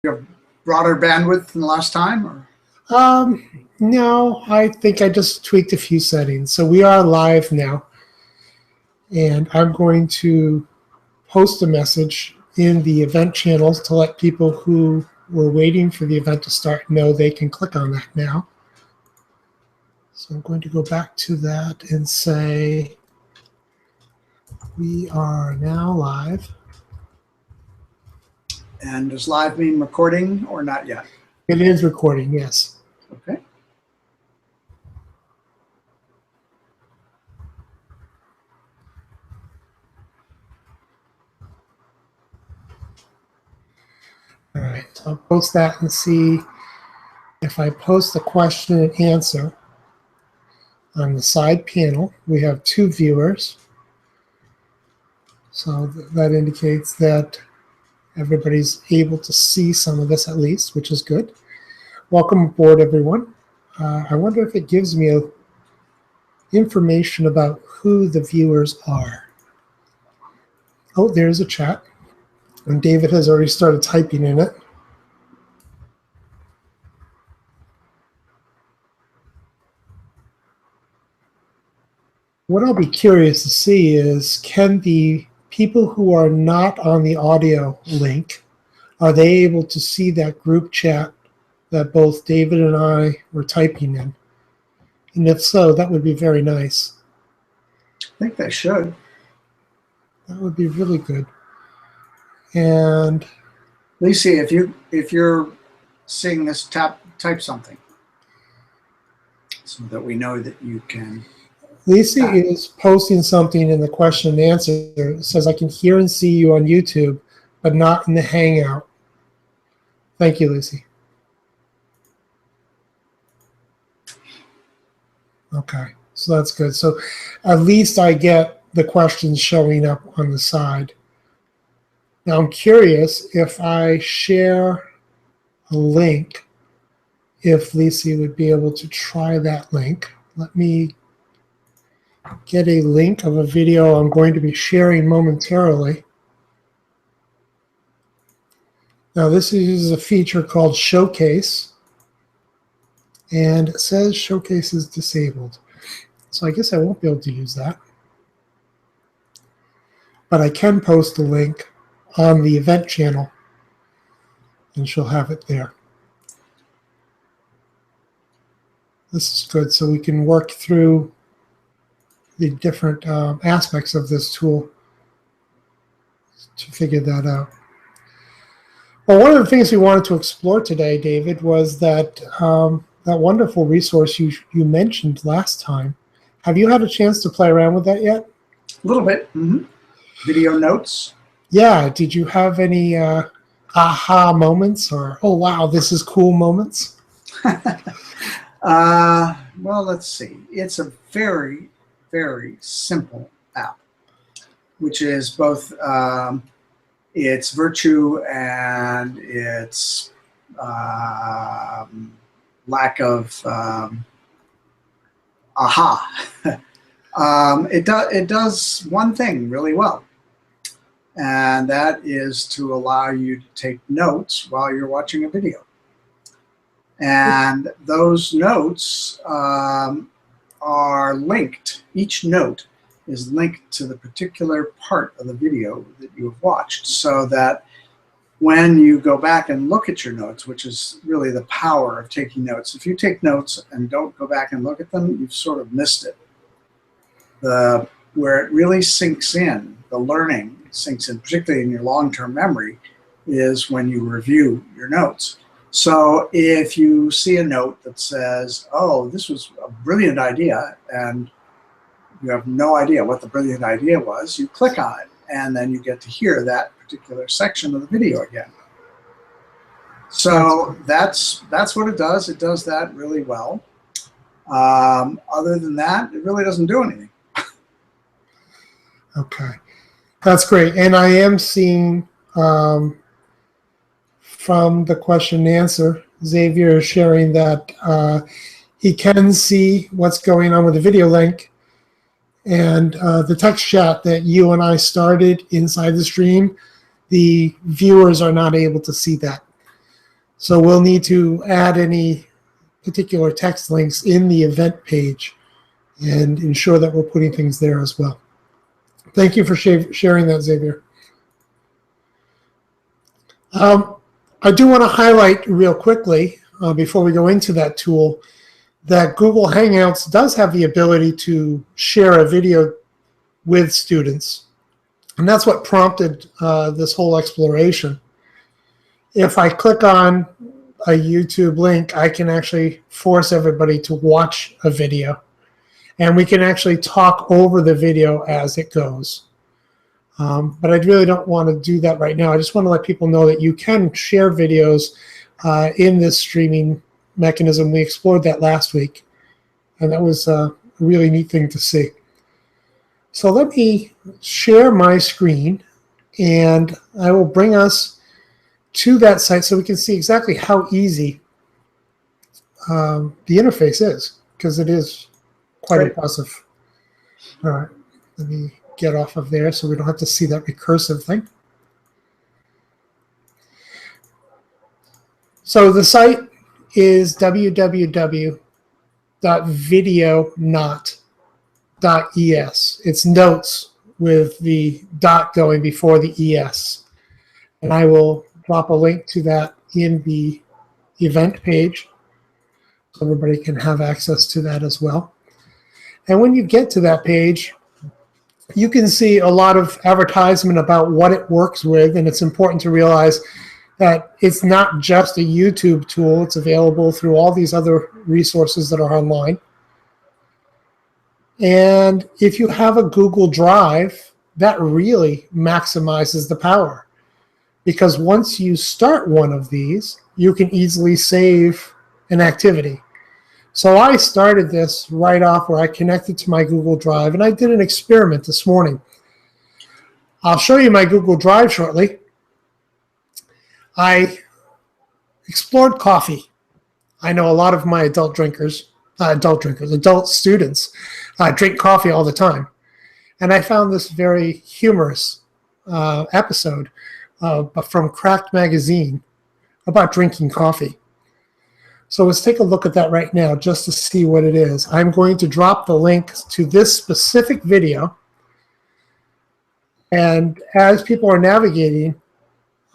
You have broader bandwidth than the last time? Or? No, I think I just tweaked a few settings. So we are live now. And I'm going to post a message in the event channels to let people who were waiting for the event to start know they can click on that now. So I'm going to go back to that and say, we are now live. And does live mean recording or not yet? It is recording, yes. Okay. All right, so I'll post that and see if I post a question and answer. On the side panel, we have 2 viewers. So that indicates that everybody's able to see some of this at least, which is good. Welcome aboard, everyone. I wonder if it gives me information about who the viewers are. Oh, there's a chat. And David has already started typing in it. What I'll be curious to see is, can the people who are not on the audio link, are they able to see that group chat that both David and I were typing in? And if so, that would be very nice. I think they should. That would be really good. And Lacey, if you're seeing this, type something so that we know that you can. Lacey is posting something in the question and answer. It says, I can hear and see you on YouTube, but not in the Hangout. Thank you, Lacey. Okay, so that's good. So at least I get the questions showing up on the side. Now I'm curious if I share a link, if Lacey would be able to try that link. Let me get a link of a video I'm going to be sharing momentarily. Now this is a feature called Showcase, and it says Showcase is disabled. So I guess I won't be able to use that. But I can post a link on the event channel, and she'll have it there. This is good, so we can work through the different aspects of this tool to figure that out. Well, one of the things we wanted to explore today, David, was that that wonderful resource you mentioned last time. Have you had a chance to play around with that yet? A little bit. Mm-hmm. Video notes. Yeah. Did you have any aha moments or, oh, wow, this is cool moments? Well, let's see. It's a very, very simple app, which is both its virtue and its lack of aha. It does one thing really well, and that is to allow you to take notes while you're watching a video. And those notes are linked. Each note is linked to the particular part of the video that you have watched, so that when you go back and look at your notes, which is really the power of taking notes. If you take notes and don't go back and look at them, you've sort of missed it. Where it really sinks in, the learning sinks in, particularly in your long-term memory, is when you review your notes. So if you see a note that says, oh, this was a brilliant idea, and you have no idea what the brilliant idea was, you click on it, and then you get to hear that particular section of the video again. So that's what it does. It does that really well. Other than that, it really doesn't do anything. Okay, that's great. And I am seeing from the question and answer, Xavier is sharing that he can see what's going on with the video link, and the text chat that you and I started inside the stream, the viewers are not able to see that. So we'll need to add any particular text links in the event page and ensure that we're putting things there as well. Thank you for sharing that, Xavier. I do want to highlight real quickly, before we go into that tool, that Google Hangouts does have the ability to share a video with students. And that's what prompted this whole exploration. If I click on a YouTube link, I can actually force everybody to watch a video. And we can actually talk over the video as it goes. But I really don't want to do that right now. I just want to let people know that you can share videos in this streaming mechanism. We explored that last week, and that was a really neat thing to see. So let me share my screen, and I will bring us to that site so we can see exactly how easy the interface is, because it is quite impressive. All right, let me get off of there so we don't have to see that recursive thing. So the site is www.videonot.es. It's notes with the dot going before the es. And I will drop a link to that in the event page so everybody can have access to that as well. And when you get to that page, you can see a lot of advertisement about what it works with, and it's important to realize that it's not just a YouTube tool. It's available through all these other resources that are online. And if you have a Google Drive, that really maximizes the power, because once you start one of these, you can easily save an activity. So I started this right off where I connected to my Google Drive, and I did an experiment this morning. I'll show you my Google Drive shortly. I explored coffee. I know a lot of my adult students drink coffee all the time. And I found this very humorous episode from Cracked Magazine about drinking coffee. So let's take a look at that right now just to see what it is. I'm going to drop the link to this specific video. And as people are navigating,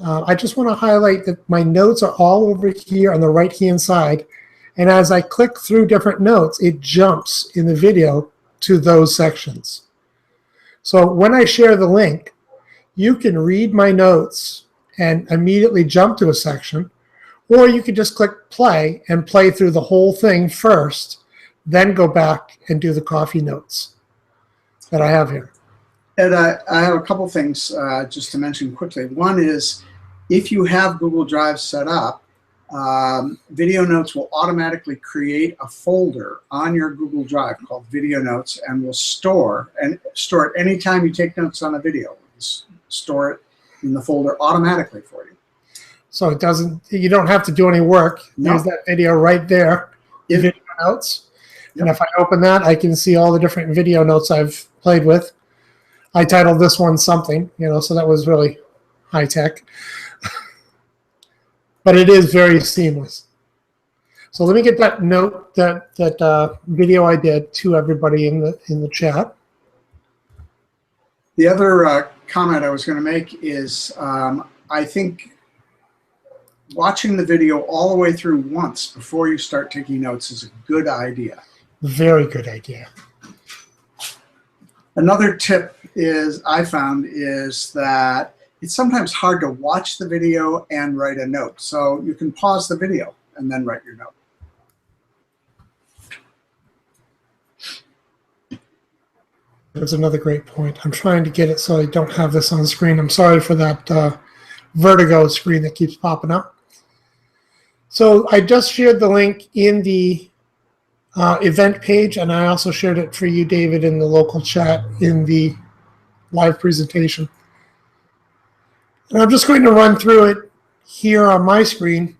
I just want to highlight that my notes are all over here on the right-hand side. And as I click through different notes, it jumps in the video to those sections. So when I share the link, you can read my notes and immediately jump to a section. Or you could just click play and play through the whole thing first, then go back and do the coffee notes that I have here. And I have a couple things just to mention quickly. One is, if you have Google Drive set up, Video Notes will automatically create a folder on your Google Drive called Video Notes, and will store it anytime you take notes on a video. Store it in the folder automatically for you. So you don't have to do any work. No. There's that video right there, Video Notes. Yep. And if I open that, I can see all the different video notes I've played with. I titled this one something, so that was really high tech. But it is very seamless. So let me get that note, that video I did to everybody in the chat. The other comment I was going to make is, I think watching the video all the way through once before you start taking notes is a good idea. Very good idea. Another tip I found is that it's sometimes hard to watch the video and write a note. So you can pause the video and then write your note. That's another great point. I'm trying to get it so I don't have this on screen. I'm sorry for that vertigo screen that keeps popping up. So I just shared the link in the event page, and I also shared it for you, David, in the local chat in the live presentation. And I'm just going to run through it here on my screen.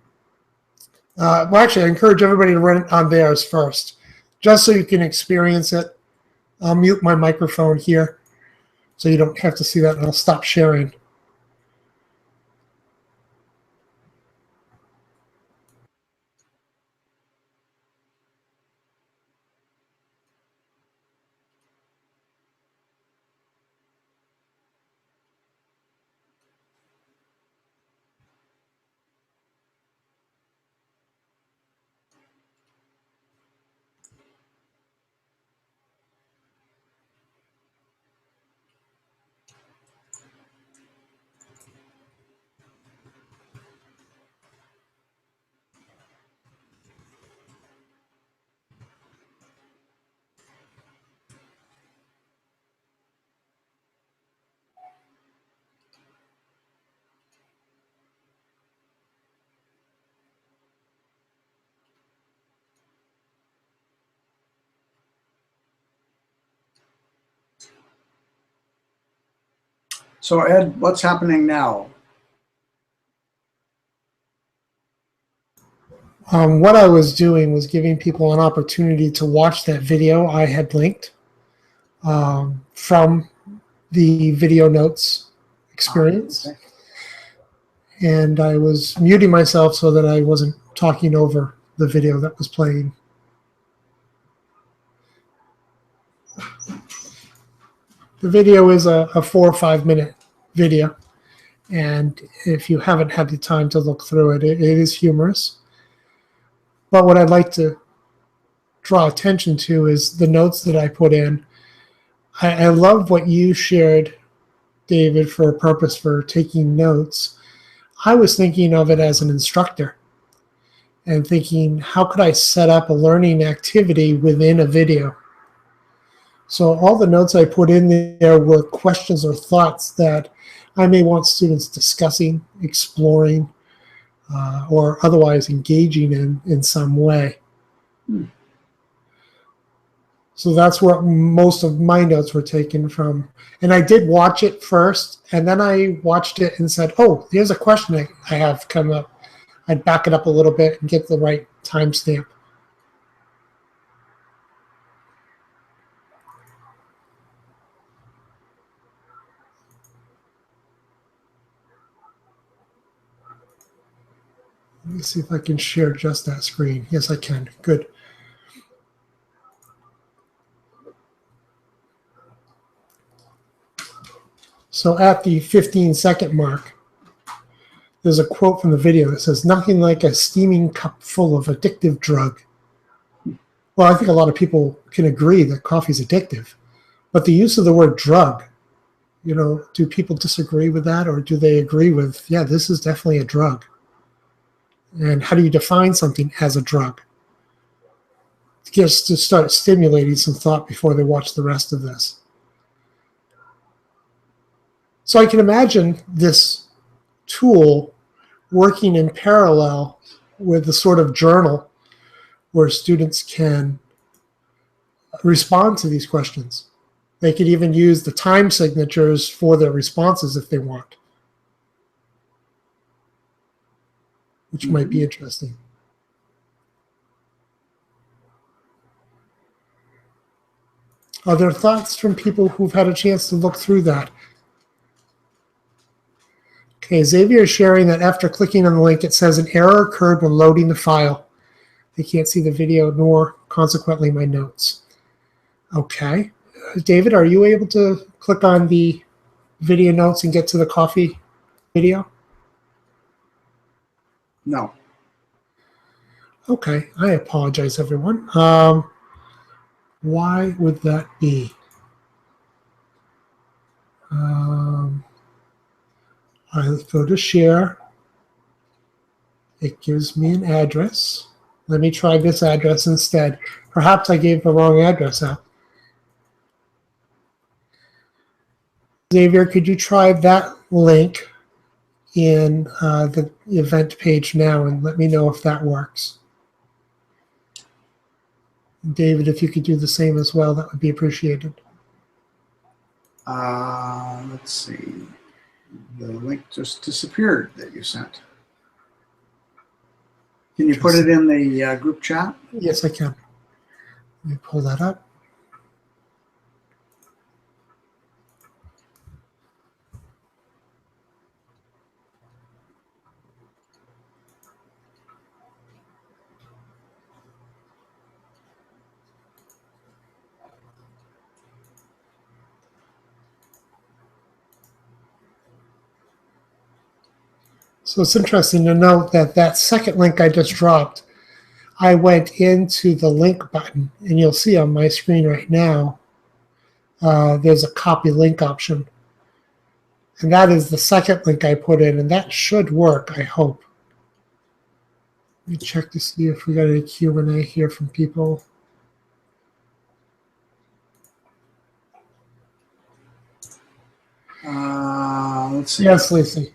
Well, actually, I encourage everybody to run it on theirs first, just so you can experience it. I'll mute my microphone here so you don't have to see that, and I'll stop sharing. So Ed, what's happening now? What I was doing was giving people an opportunity to watch that video I had linked from the video notes experience. Okay. And I was muting myself so that I wasn't talking over the video that was playing. The video is a 4 or 5 minute video. And if you haven't had the time to look through it, it is humorous. But what I'd like to draw attention to is the notes that I put in. I love what you shared, David, for a purpose for taking notes. I was thinking of it as an instructor and thinking, how could I set up a learning activity within a video? So all the notes I put in there were questions or thoughts that I may want students discussing, exploring, or otherwise engaging in some way. So that's where most of my notes were taken from. And I did watch it first, and then I watched it and said, oh, here's a question I have come up. I'd back it up a little bit and get the right timestamp. Let me see if I can share just that screen. Yes, I can. Good. So at the 15-second mark, there's a quote from the video that says, nothing like a steaming cup full of addictive drug. Well, I think a lot of people can agree that coffee is addictive. But the use of the word drug, do people disagree with that? Or do they agree with, yeah, this is definitely a drug? And how do you define something as a drug? Just to start stimulating some thought before they watch the rest of this. So I can imagine this tool working in parallel with the sort of journal where students can respond to these questions. They could even use the time signatures for their responses if they want, which might be interesting. Are there thoughts from people who've had a chance to look through that? Okay, Xavier is sharing that after clicking on the link, it says an error occurred when loading the file. They can't see the video nor consequently my notes. Okay. David, are you able to click on the video notes and get to the coffee video? No. Okay, I apologize, everyone. Why would that be? I go to share. It gives me an address. Let me try this address instead. Perhaps I gave the wrong address out. Xavier, could you try that link in the event page now and let me know if that works? David, if you could do the same as well, that would be appreciated. Let's see. The link just disappeared that you sent. Can you put it in the group chat? Yes, I can. Let me pull that up. So it's interesting to note that that second link I just dropped, I went into the link button, and you'll see on my screen right now, there's a copy link option. And that is the second link I put in, and that should work, I hope. Let me check to see if we got any Q&A here from people. Let's see. Yes, Lacey.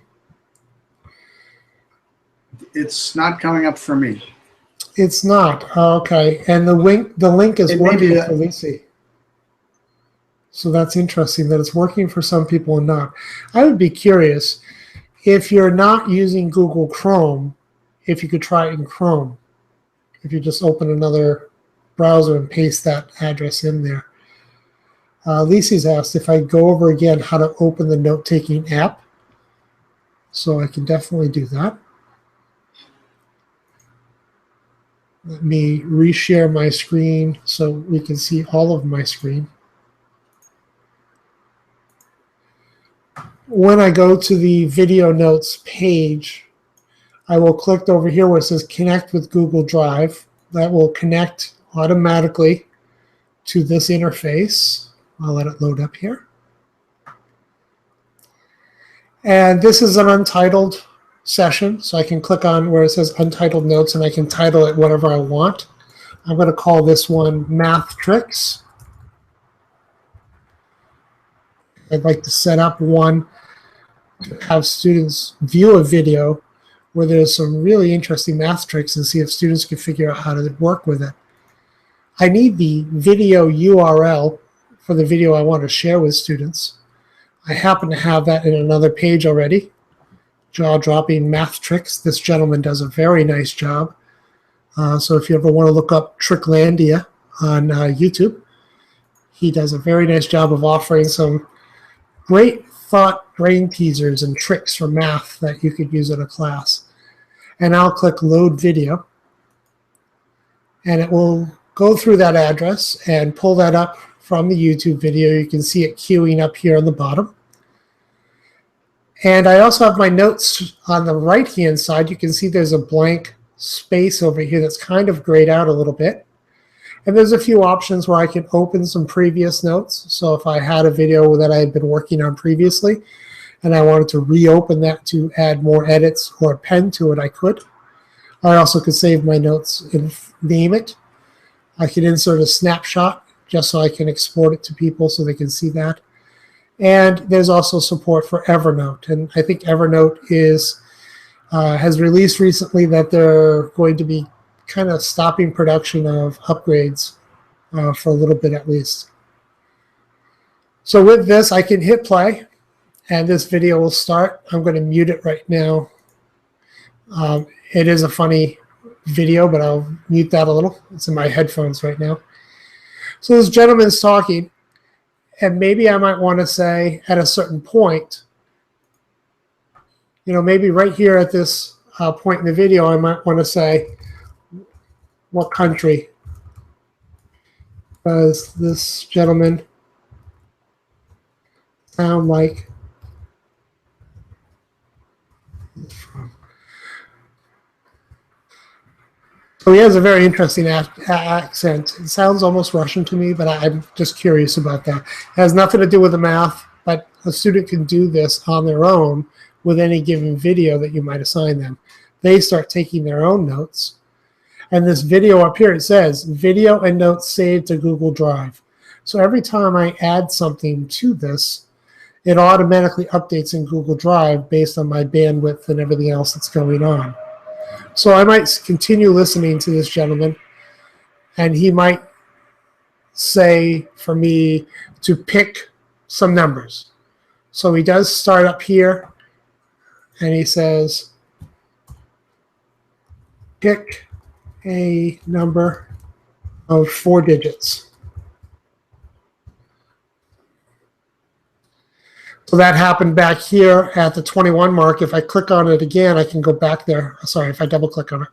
It's not coming up for me. It's not. Oh, okay. And the link is It may be working that- for Lacey. So that's interesting that it's working for some people and not. I would be curious if you're not using Google Chrome, if you could try it in Chrome. If you just open another browser and paste that address in there. Lisi's asked if I go over again how to open the note-taking app. So I can definitely do that. Let me reshare my screen so we can see all of my screen. When I go to the video notes page, I will click over here where it says connect with Google Drive. That will connect automatically to this interface. I'll let it load up here. And this is an untitled session, so I can click on where it says untitled notes and I can title it whatever I want. I'm going to call this one Math Tricks. I'd like to set up one to have students view a video where there's some really interesting math tricks and see if students can figure out how to work with it. I need the video URL for the video I want to share with students. I happen to have that in another page already. Jaw-dropping math tricks. This gentleman does a very nice job. So if you ever want to look up Tricklandia on YouTube, he does a very nice job of offering some great thought brain teasers and tricks for math that you could use in a class. And I'll click Load Video. And it will go through that address and pull that up from the YouTube video. You can see it queuing up here on the bottom. And I also have my notes on the right-hand side. You can see there's a blank space over here that's kind of grayed out a little bit. And there's a few options where I can open some previous notes. So if I had a video that I had been working on previously and I wanted to reopen that to add more edits or append to it, I could. I also could save my notes and name it. I could insert a snapshot just so I can export it to people so they can see that. And there's also support for Evernote. And I think Evernote has released recently that they're going to be kind of stopping production of upgrades for a little bit at least. So with this, I can hit play, and this video will start. I'm going to mute it right now. It is a funny video, but I'll mute that a little. It's in my headphones right now. So this gentleman's talking, and maybe I might want to say at a certain point, maybe right here at this point in the video, I might want to say, what country does this gentleman sound like he's from? So he has a very interesting accent. It sounds almost Russian to me, but I'm just curious about that. It has nothing to do with the math, but a student can do this on their own with any given video that you might assign them. They start taking their own notes. And this video up here, it says, video and notes saved to Google Drive. So every time I add something to this, it automatically updates in Google Drive based on my bandwidth and everything else that's going on. So I might continue listening to this gentleman, and he might say for me to pick some numbers. So he does start up here, and he says, pick a number of 4 digits. So that happened back here at the 21 mark. If I click on it again, I can go back there. Sorry, if I double click on it.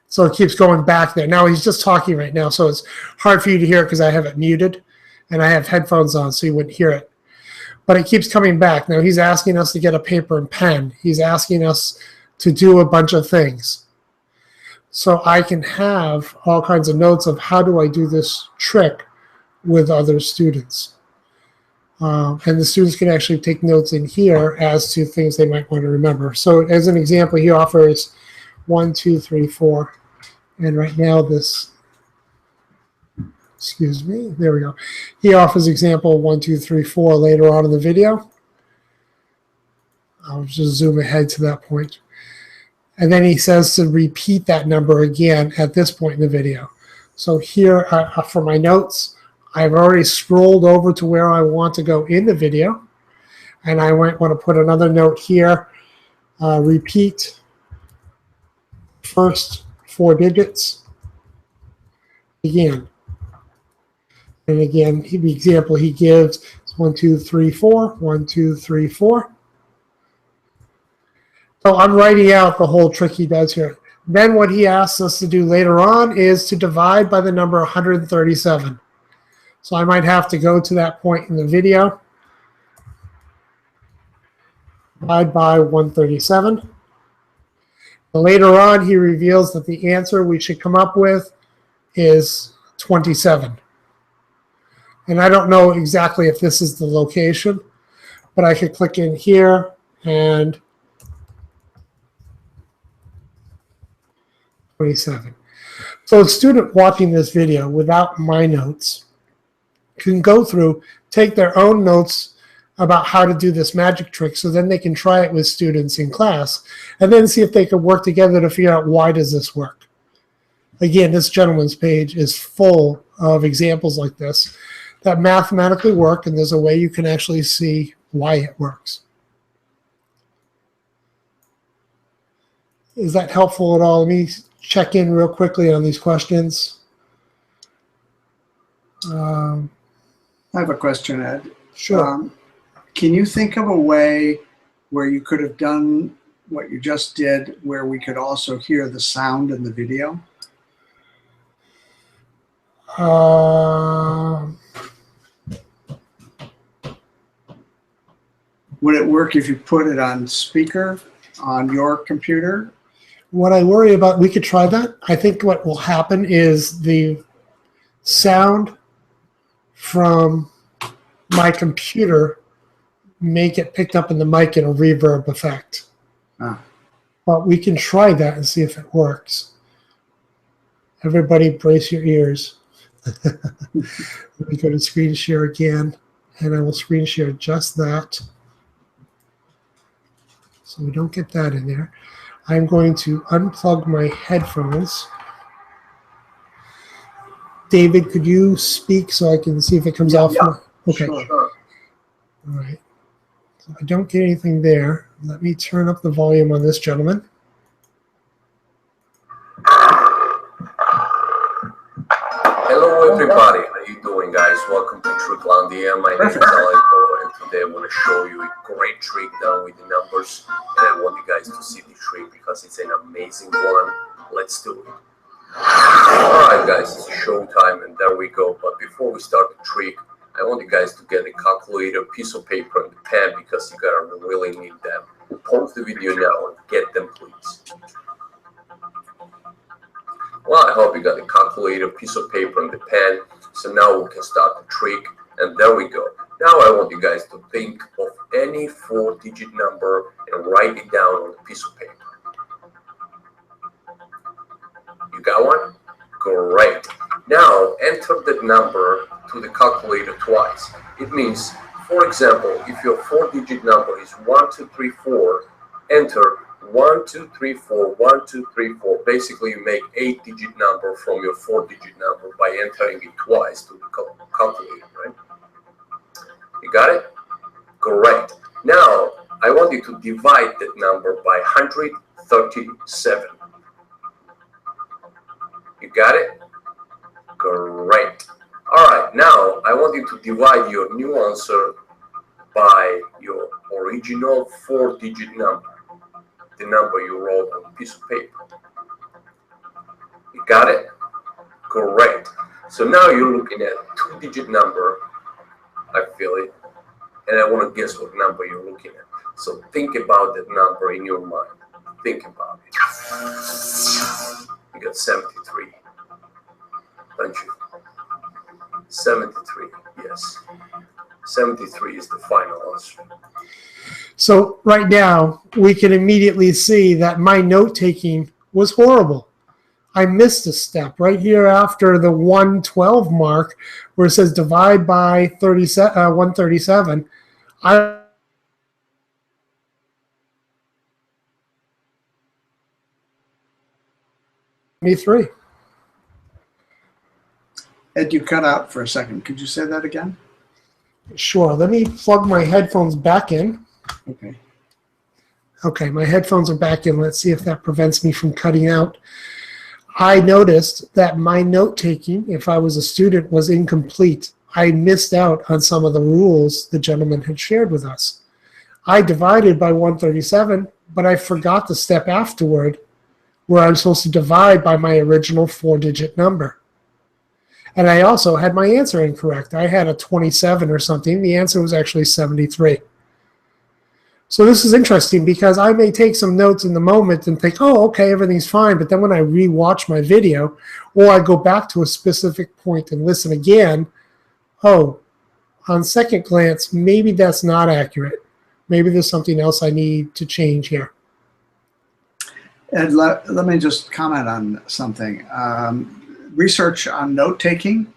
So it keeps going back there. Now he's just talking right now, so it's hard for you to hear it because I have it muted and I have headphones on so you wouldn't hear it. But it keeps coming back. Now he's asking us to get a paper and pen. He's asking us to do a bunch of things. So I can have all kinds of notes of how do I do this trick with other students. And the students can actually take notes in here as to things they might want to remember. So as an example, he offers 1, 2, 3, 4. And right now this, excuse me, there we go. He offers example 1, 2, 3, 4 later on in the video. I'll just zoom ahead to that point. And then he says to repeat that number again at this point in the video. So here for my notes, I've already scrolled over to where I want to go in the video. And I might want to put another note here, repeat first 4 digits, begin. And again, the example he gives is 1, 2, 3, 4, 1, 2, 3, 4. So I'm writing out the whole trick he does here. Then what he asks us to do later on is to divide by the number 137. So I might have to go to that point in the video. Divide by 137. Later on, he reveals that the answer we should come up with is 27. And I don't know exactly if this is the location, but I could click in here and 27. So a student watching this video without my notes can go through, take their own notes about how to do this magic trick, so then they can try it with students in class and then see if they can work together to figure out why does this work. Again, this gentleman's page is full of examples like this that mathematically work, and there's a way you can actually see why it works. Is that helpful at all? Let me check in real quickly on these questions. I have a question, Ed. Sure. Can you think of a way where you could have done what you just did, where we could also hear the sound in the video? Would it work if you put it on speaker on your computer? What I worry about, we could try that. I think what will happen is the sound from my computer may get picked up in the mic in a reverb effect. But we can try that and see if it works. Everybody brace your ears. Let me go to screen share again, and I will screen share just that. So we don't get that in there. I'm going to unplug my headphones. David, could you speak so I can see if it comes off? Yeah, okay. Sure. All right. So I don't get anything there. Let me turn up the volume on this gentleman. Hello everybody, how you doing guys? Welcome to Tricklandia. My name is Alenko, and today I'm going to show you a great trick done with the numbers, and I want you guys to see the trick because it's an amazing one. Let's do it. Alright guys, it's showtime and there we go, but before we start the trick, I want you guys to get a calculator, piece of paper and a pen because you gotta really need them. Pause the video now and get them please. Well, I hope you got the calculator, piece of paper, and the pen. So now we can start the trick. And there we go. Now I want you guys to think of any 4-digit number and write it down on a piece of paper. You got one? Great. Now enter that number to the calculator twice. It means, for example, if your 4-digit number is 1, 2, 3, 4, enter 1, 2, 3, 4, 1, 2, 3, 4. Basically, you make 8-digit number from your 4-digit number by entering it twice to the calculator, right? You got it? Great. Now, I want you to divide that number by 137. You got it? Great. All right. Now, I want you to divide your new answer by your original 4-digit number. The number you wrote on a piece of paper. You got it? Great. So now you're looking at a 2-digit number. I feel it. And I want to guess what number you're looking at. So think about that number in your mind. Think about it. You got 73. Don't you? 73. Yes. 73 is the final answer. So right now, we can immediately see that my note-taking was horrible. I missed a step right here after the 112 mark where it says divide by 137. I 73. Ed, you cut out for a second. Could you say that again? Sure. Let me plug my headphones back in. Okay. Okay, my headphones are back in. Let's see if that prevents me from cutting out. I noticed that my note-taking, if I was a student, was incomplete. I missed out on some of the rules the gentleman had shared with us. I divided by 137, but I forgot the step afterward where I'm supposed to divide by my original 4-digit number. And I also had my answer incorrect. I had a 27 or something. The answer was actually 73. So this is interesting because I may take some notes in the moment and think, oh, okay, everything's fine. But then when I rewatch my video or I go back to a specific point and listen again, oh, on second glance, maybe that's not accurate. Maybe there's something else I need to change here. Ed, let me just comment on something. Research on note-taking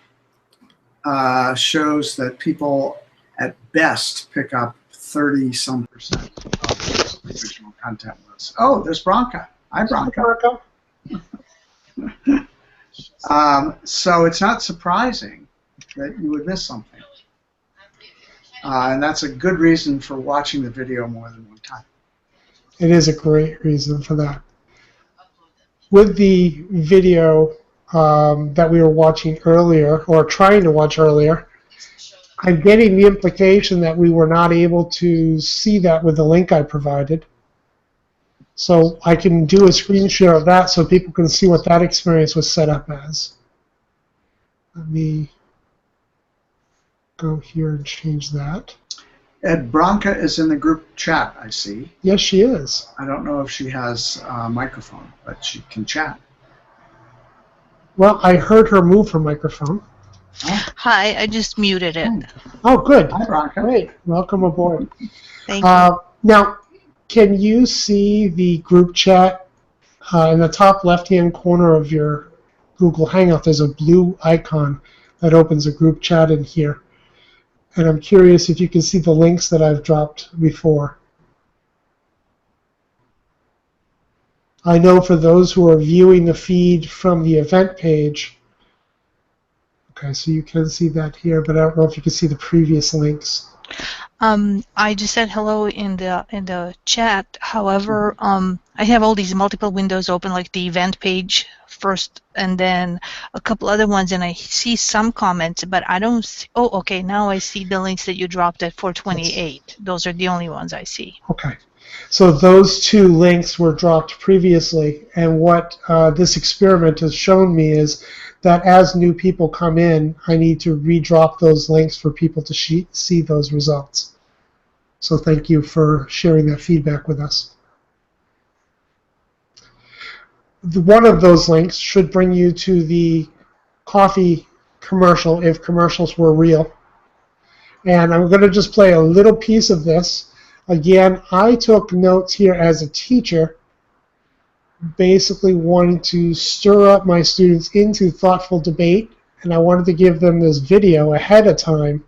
shows that people at best pick up 30-some% of the original content was. Oh, there's Bronca. Hi, Bronca. So it's not surprising that you would miss something. And that's a good reason for watching the video more than one time. It is a great reason for that. With the video that we were watching earlier, or trying to watch earlier, I'm getting the implication that we were not able to see that with the link I provided. So I can do a screen share of that so people can see what that experience was set up as. Let me go here and change that. Ed, Bronca is in the group chat, I see. Yes, she is. I don't know if she has a microphone, but she can chat. Well, I heard her move her microphone. Oh. Hi, I just muted it. Oh, good. Hi, Bronca. Great. Welcome aboard. Thank you. Now, can you see the group chat in the top left-hand corner of your Google Hangout? There's a blue icon that opens a group chat in here. And I'm curious if you can see the links that I've dropped before. I know for those who are viewing the feed from the event page, okay, so you can see that here, but I don't know if you can see the previous links. I just said hello in the chat. However, I have all these multiple windows open, like the event page first, and then a couple other ones, and I see some comments, but I don't see, oh, okay, now I see the links that you dropped at 428. Those are the only ones I see. Okay. So those two links were dropped previously, and what this experiment has shown me is that as new people come in, I need to redrop those links for people to see those results. So thank you for sharing that feedback with us. One of those links should bring you to the coffee commercial, if commercials were real. And I'm going to just play a little piece of this. Again, I took notes here as a teacher, basically wanting to stir up my students into thoughtful debate, and I wanted to give them this video ahead of time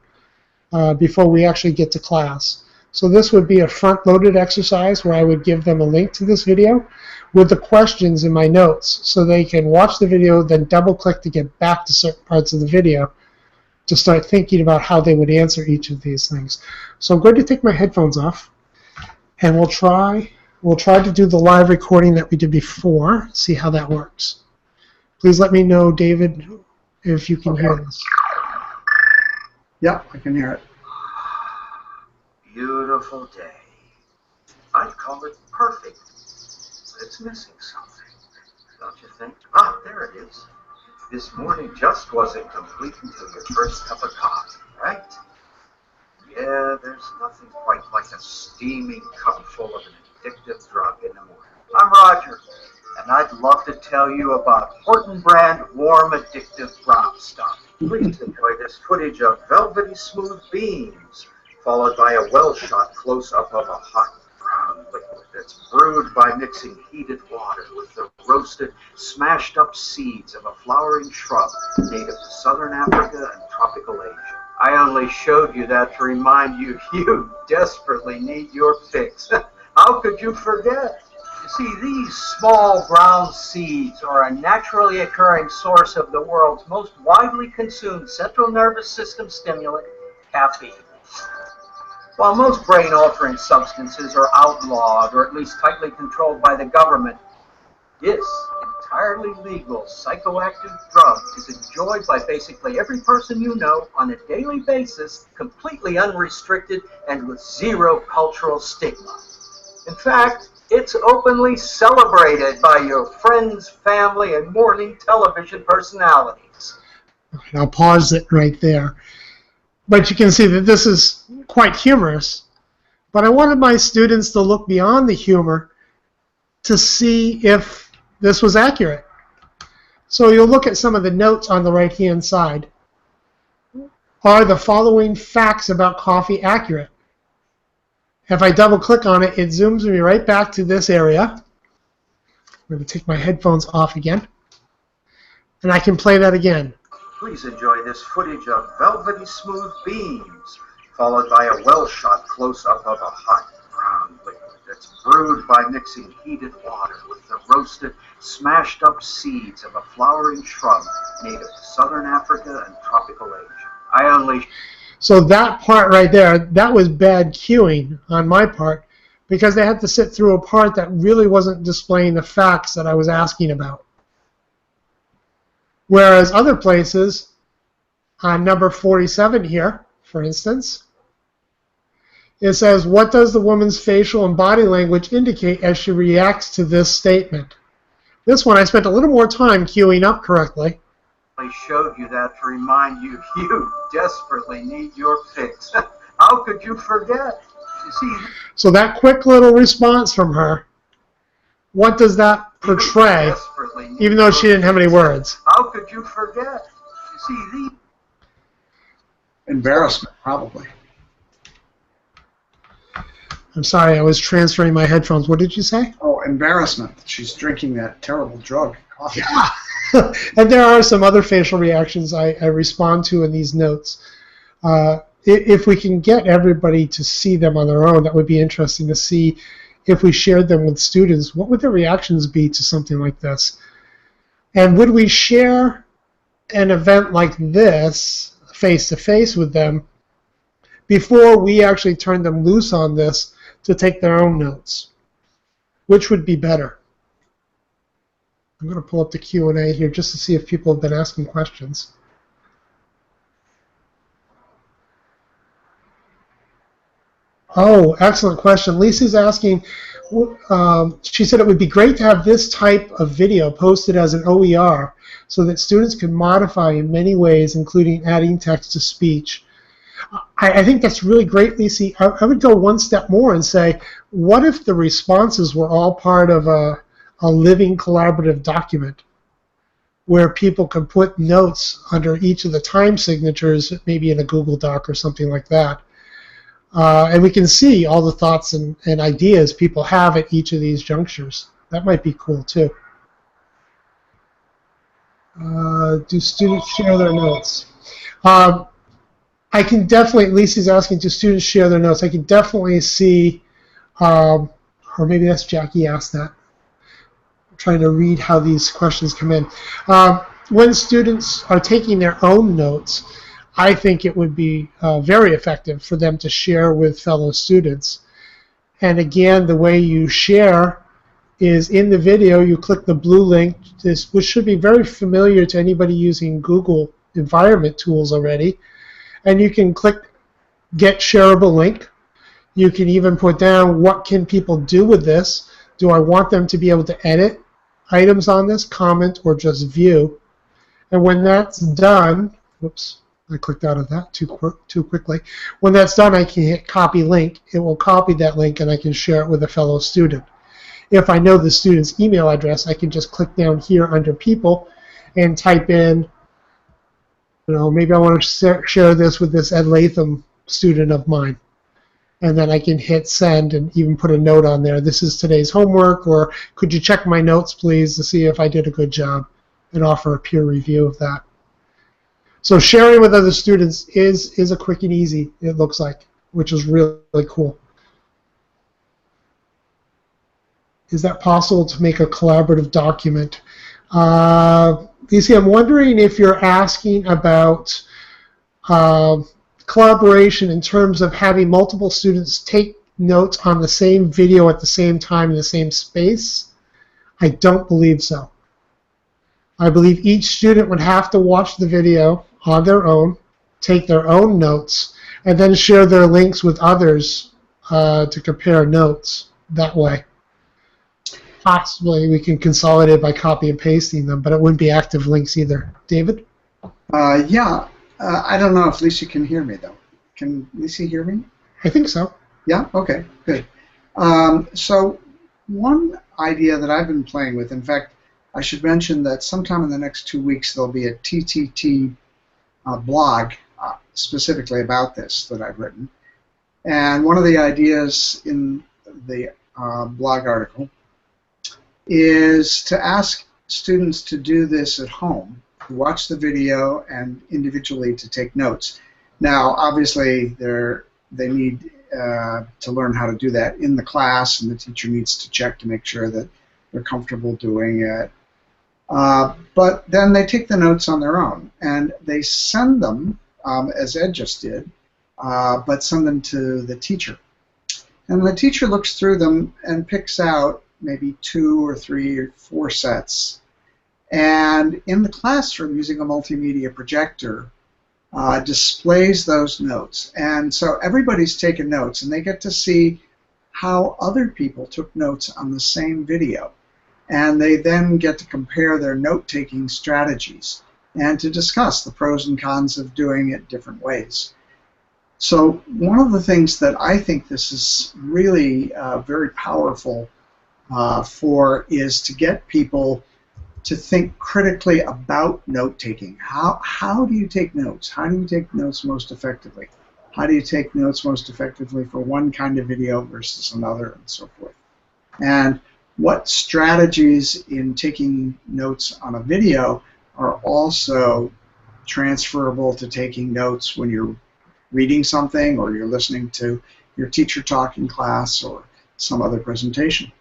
before we actually get to class. So this would be a front-loaded exercise where I would give them a link to this video with the questions in my notes so they can watch the video, then double-click to get back to certain parts of the video to start thinking about how they would answer each of these things. So I'm going to take my headphones off, and we'll try to do the live recording that we did before, see how that works. Please let me know, David, if you can hear this. Yep, I can hear it. Beautiful day. I'd call it perfect, but it's missing something, don't you think? Ah, there it is. This morning just wasn't complete until your first cup of coffee, right? Yeah, there's nothing quite like a steaming cup full of an addictive drug in the morning. I'm Roger, and I'd love to tell you about Horton brand warm addictive brown stuff. Please enjoy this footage of velvety smooth beans, followed by a well-shot close-up of a hot brown liquid that's brewed by mixing heated water with the roasted, smashed-up seeds of a flowering shrub native to southern Africa and tropical Asia. I only showed you that to remind you you desperately need your fix. How could you forget? You see, these small brown seeds are a naturally occurring source of the world's most widely consumed central nervous system stimulant, caffeine. While most brain-altering substances are outlawed or at least tightly controlled by the government, this entirely legal psychoactive drug is enjoyed by basically every person you know on a daily basis, completely unrestricted and with zero cultural stigma. In fact, it's openly celebrated by your friends, family, and morning television personalities. Okay, I'll pause it right there. But you can see that this is quite humorous. But I wanted my students to look beyond the humor to see if this was accurate. So you'll look at some of the notes on the right-hand side. Are the following facts about coffee accurate? If I double-click on it, it zooms me right back to this area. I'm going to take my headphones off again. And I can play that again. Please enjoy this footage of velvety smooth beans, followed by a well-shot close-up of a hot brown liquid that's brewed by mixing heated water with the roasted, smashed-up seeds of a flowering shrub native to southern Africa and tropical Asia. So that part right there, that was bad cueing on my part because they had to sit through a part that really wasn't displaying the facts that I was asking about. Whereas other places, on number 47 here, for instance, it says, what does the woman's facial and body language indicate as she reacts to this statement? This one I spent a little more time queuing up correctly. I showed you that to remind you you desperately need your fix. How could you forget? You see, so that quick little response from her, what does that portray, even though she didn't have any words? How could you forget? You see, the Embarrassment, probably. I'm sorry, I was transferring my headphones. What did you say? Oh, embarrassment. She's drinking that terrible drug, coffee. Yeah. And there are some other facial reactions I respond to in these notes. If we can get everybody to see them on their own, that would be interesting to see if we shared them with students. What would their reactions be to something like this? And would we share an event like this face-to-face with them before we actually turn them loose on this to take their own notes? Which would be better? I'm going to pull up the Q&A here just to see if people have been asking questions. Oh, excellent question. Lisa's asking, she said it would be great to have this type of video posted as an OER so that students can modify in many ways, including adding text to speech. I think that's really great, Lisa. I would go one step more and say, what if the responses were all part of a living collaborative document where people can put notes under each of the time signatures, maybe in a Google Doc or something like that. And we can see all the thoughts and ideas people have at each of these junctures. That might be cool too. Do students share their notes? I can definitely, Lisa's asking, do students share their notes? I can definitely see, or maybe that's Jackie asked that. I'm trying to read how these questions come in. When students are taking their own notes, I think it would be very effective for them to share with fellow students. And again, the way you share is in the video, you click the blue link, which should be very familiar to anybody using Google environment tools already. And you can click Get Shareable Link. You can even put down what can people do with this. Do I want them to be able to edit items on this, comment, or just view? And when that's done, whoops, I clicked out of that too quickly. When that's done, I can hit Copy Link. It will copy that link, and I can share it with a fellow student. If I know the student's email address, I can just click down here under People and type in, maybe I want to share this with this Ed Latham student of mine. And then I can hit Send and even put a note on there. This is today's homework, or could you check my notes, please, to see if I did a good job, and offer a peer review of that. So sharing with other students is a quick and easy, it looks like, which is really, really cool. Is that possible to make a collaborative document? Lisa, I'm wondering if you're asking about collaboration in terms of having multiple students take notes on the same video at the same time in the same space. I don't believe so. I believe each student would have to watch the video on their own, take their own notes, and then share their links with others to compare notes that way. Possibly we can consolidate by copy and pasting them, but it wouldn't be active links either. David? Yeah, I don't know if Lisa can hear me, though. Can Lisa hear me? I think so. Yeah? Okay, good. So one idea that I've been playing with, in fact, I should mention that sometime in the next 2 weeks there'll be a TTT blog specifically about this that I've written. And one of the ideas in the blog article is to ask students to do this at home, to watch the video and individually to take notes. Now, obviously, they need to learn how to do that in the class, and the teacher needs to check to make sure that they're comfortable doing it. But then they take the notes on their own, and they send them, as Ed just did, but send them to the teacher. And the teacher looks through them and picks out maybe 2 or 3 or 4 sets. And in the classroom, using a multimedia projector, displays those notes. And so everybody's taken notes, and they get to see how other people took notes on the same video. And they then get to compare their note-taking strategies and to discuss the pros and cons of doing it different ways. So one of the things that I think this is really very powerful for is to get people to think critically about note-taking. How do you take notes? How do you take notes most effectively? How do you take notes most effectively for one kind of video versus another, and so forth? And what strategies in taking notes on a video are also transferable to taking notes when you're reading something or you're listening to your teacher talk in class or some other presentation.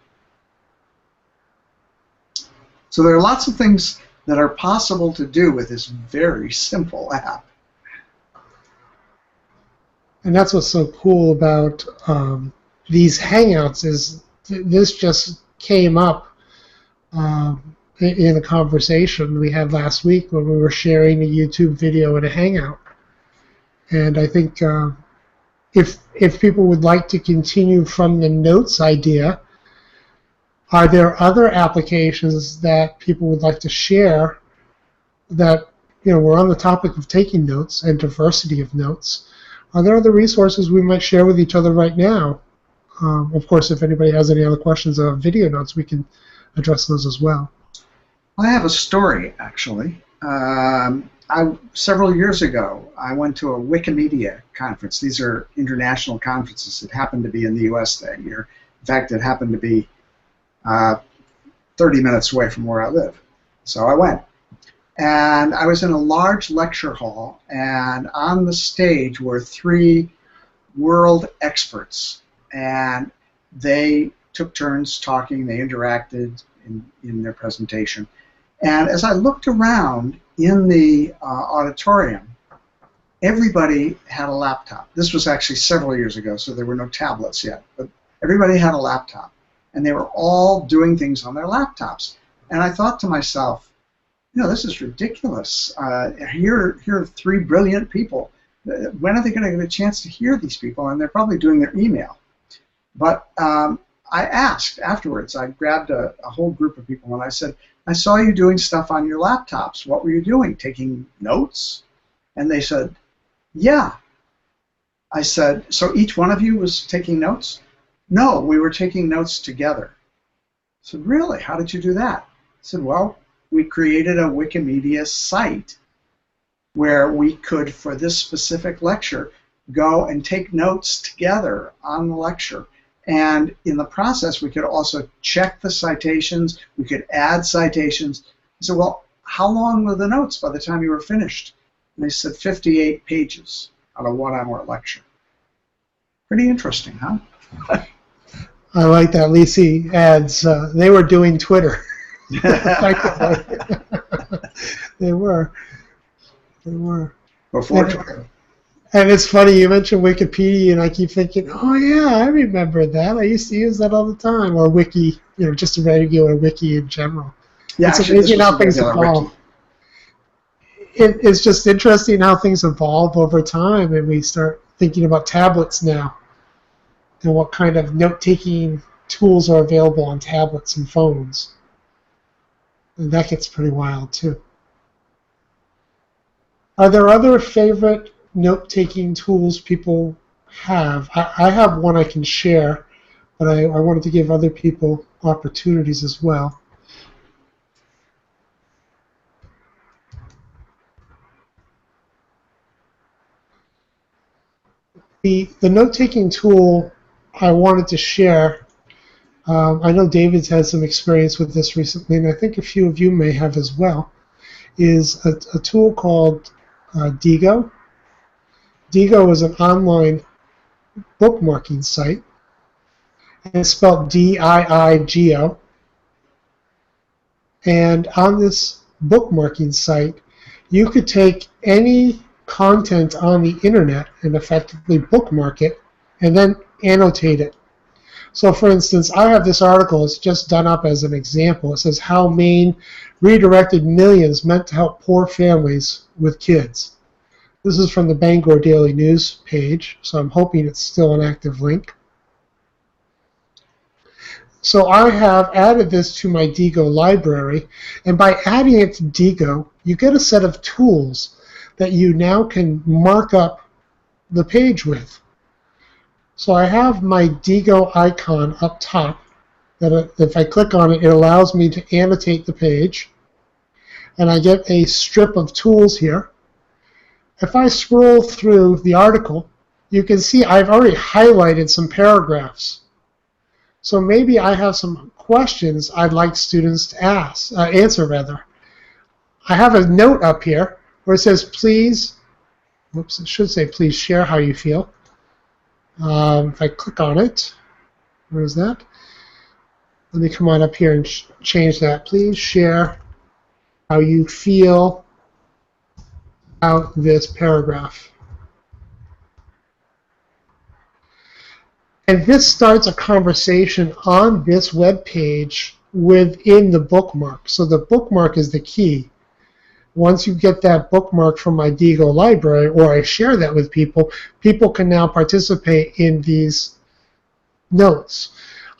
So there are lots of things that are possible to do with this very simple app. And that's what's so cool about these Hangouts is this just came up in a conversation we had last week when we were sharing a YouTube video in a Hangout. And I think if people would like to continue from the notes idea, are there other applications that people would like to share that, we're on the topic of taking notes and diversity of notes. Are there other resources we might share with each other right now? Of course, if anybody has any other questions about video notes, we can address those as well. I have a story, actually. Several years ago, I went to a Wikimedia conference. These are international conferences. It happened to be in the U.S. that year. In fact, it happened to be 30 minutes away from where I live. So I went. And I was in a large lecture hall, and on the stage were 3 world experts. And they took turns talking, they interacted in their presentation. And as I looked around in the auditorium, everybody had a laptop. This was actually several years ago, so there were no tablets yet, but everybody had a laptop. And they were all doing things on their laptops. And I thought to myself, this is ridiculous. Here are 3 brilliant people. When are they going to get a chance to hear these people? And they're probably doing their email. But I asked afterwards, I grabbed a whole group of people and I said, I saw you doing stuff on your laptops. What were you doing? Taking notes? And they said, yeah. I said, so each one of you was taking notes? No, we were taking notes together. I said, really? How did you do that? I said, well, we created a Wikimedia site where we could, for this specific lecture, go and take notes together on the lecture. And in the process, we could also check the citations. We could add citations. I said, well, how long were the notes by the time you were finished? And they said 58 pages on a 1-hour lecture. Pretty interesting, huh? I like that. Lisi adds, they were doing Twitter. Effectively. They were. Before Twitter. And it's funny, you mentioned Wikipedia, and I keep thinking, oh yeah, I remember that. I used to use that all the time. Or Wiki, just a regular Wiki in general. Yeah, it's actually, amazing this was how a things regular evolve. wiki. It's just interesting how things evolve over time, and we start thinking about tablets now and what kind of note-taking tools are available on tablets and phones. And that gets pretty wild, too. Are there other favorite note-taking tools people have? I have one I can share, but I wanted to give other people opportunities as well. The note-taking tool I wanted to share, I know David's had some experience with this recently, and I think a few of you may have as well, is a tool called Diigo. Diigo is an online bookmarking site, and it's spelled D-I-I-G-O. And on this bookmarking site, you could take any content on the internet and effectively bookmark it and then annotate it. So for instance, I have this article, it's just done up as an example. It says how Maine redirected millions meant to help poor families with kids. This is from the Bangor Daily News page, so I'm hoping it's still an active link. So I have added this to my Diigo library, and by adding it to Diigo, you get a set of tools that you now can mark up the page with. So I have my Diigo icon up top, that if I click on it, it allows me to annotate the page, and I get a strip of tools here. If I scroll through the article, you can see I've already highlighted some paragraphs. So maybe I have some questions I'd like students to answer. I have a note up here where it says, please, whoops, it should say, please share how you feel. If I click on it, where is that? Let me come on up here and change that. Please share how you feel about this paragraph. And this starts a conversation on this web page within the bookmark. So the bookmark is the key. Once you get that bookmark from my Diigo library, or I share that with people, people can now participate in these notes.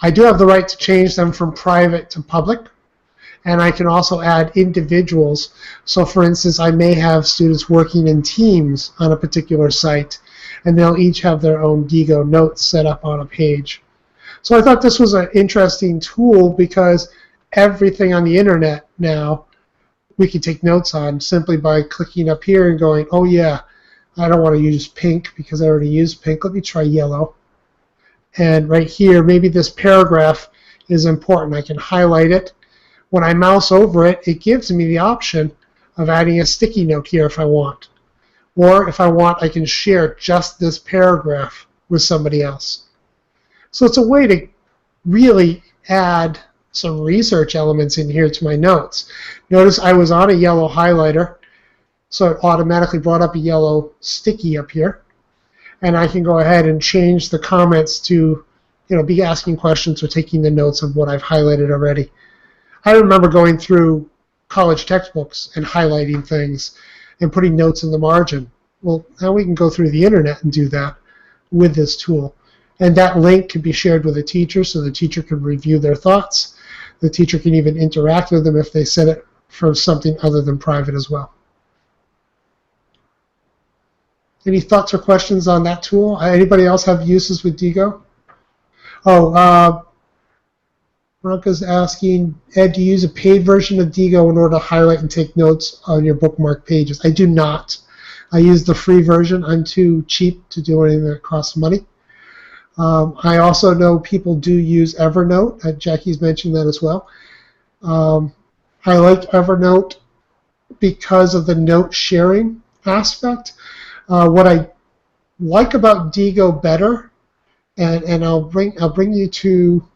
I do have the right to change them from private to public, and I can also add individuals. So for instance, I may have students working in teams on a particular site, and they'll each have their own Diigo notes set up on a page. So I thought this was an interesting tool because everything on the internet now we can take notes on simply by clicking up here and going, oh yeah, I don't want to use pink because I already used pink. Let me try yellow. And right here, maybe this paragraph is important. I can highlight it. When I mouse over it, it gives me the option of adding a sticky note here if I want. Or if I want, I can share just this paragraph with somebody else. So it's a way to really add some research elements in here to my notes. Notice I was on a yellow highlighter, so it automatically brought up a yellow sticky up here. And I can go ahead and change the comments to be asking questions or taking the notes of what I've highlighted already. I remember going through college textbooks and highlighting things and putting notes in the margin. Well, now we can go through the internet and do that with this tool. And that link can be shared with a teacher so the teacher can review their thoughts. The teacher can even interact with them if they set it for something other than private as well. Any thoughts or questions on that tool? Anybody else have uses with Diigo? Oh, Veronica's asking, Ed, do you use a paid version of Diigo in order to highlight and take notes on your bookmark pages? I do not. I use the free version. I'm too cheap to do anything that costs money. I also know people do use Evernote. Jackie's mentioned that as well. I like Evernote because of the note sharing aspect. What I like about Diigo better and I'll bring you to